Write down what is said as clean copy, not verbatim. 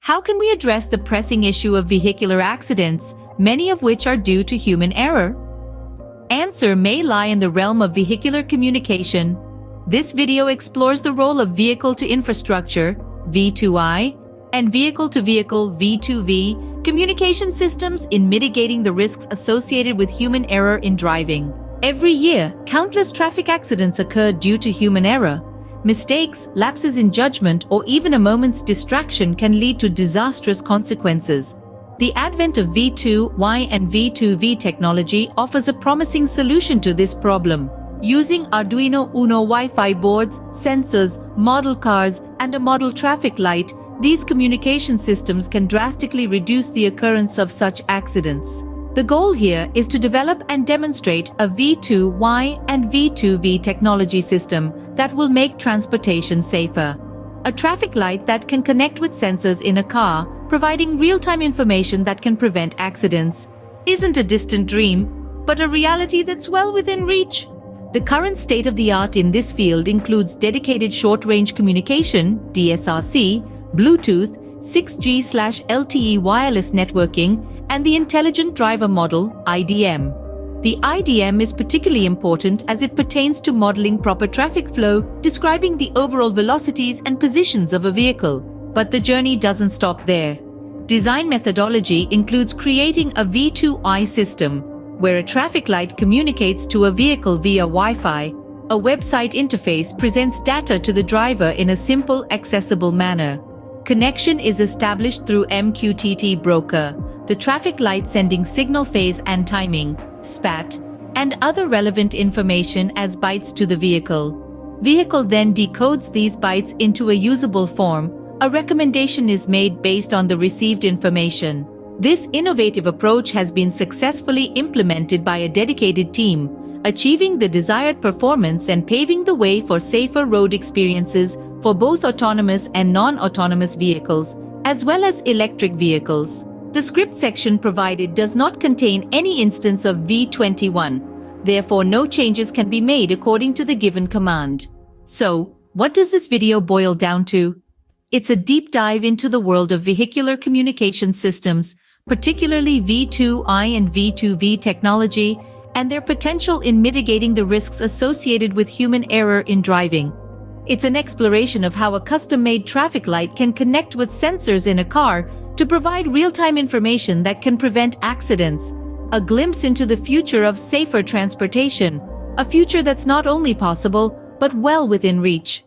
How can we address the pressing issue of vehicular accidents, many of which are due to human error? Answer may lie in the realm of vehicular communication. This video explores the role of vehicle-to-infrastructure (V2I) and vehicle-to-vehicle (V2V) communication systems in mitigating the risks associated with human error in driving. Every year, countless traffic accidents occur due to human error. Mistakes, lapses in judgment, or even a moment's distraction can lead to disastrous consequences. The advent of V2I and V2V technology offers a promising solution to this problem. Using Arduino Uno Wi-Fi boards, sensors, model cars, and a model traffic light, these communication systems can drastically reduce the occurrence of such accidents. The goal here is to develop and demonstrate a V2I and V2V technology system that will make transportation safer. A traffic light that can connect with sensors in a car, providing real-time information that can prevent accidents, isn't a distant dream, but a reality that's well within reach. The current state-of-the-art in this field includes dedicated short-range communication (DSRC), Bluetooth, 6G/LTE wireless networking, and the Intelligent Driver Model (IDM). The IDM is particularly important as it pertains to modeling proper traffic flow, describing the overall velocities and positions of a vehicle. But the journey doesn't stop there. Design methodology includes creating a V2I system, where a traffic light communicates to a vehicle via Wi-Fi. A website interface presents data to the driver in a simple, accessible manner. Connection is established through MQTT broker, the traffic light sending signal phase and timing, SPAT, and other relevant information as bytes to the vehicle. Vehicle then decodes these bytes into a usable form. A recommendation is made based on the received information. This innovative approach has been successfully implemented by a dedicated team, achieving the desired performance and paving the way for safer road experiences for both autonomous and non-autonomous vehicles, as well as electric vehicles. The script section provided does not contain any instance of V21, therefore no changes can be made according to the given command. So, what does this video boil down to? It's a deep dive into the world of vehicular communication systems, particularly V2I and V2V technology, and their potential in mitigating the risks associated with human error in driving. It's an exploration of how a custom-made traffic light can connect with sensors in a car to provide real-time information that can prevent accidents, a glimpse into the future of safer transportation, a future that's not only possible, but well within reach.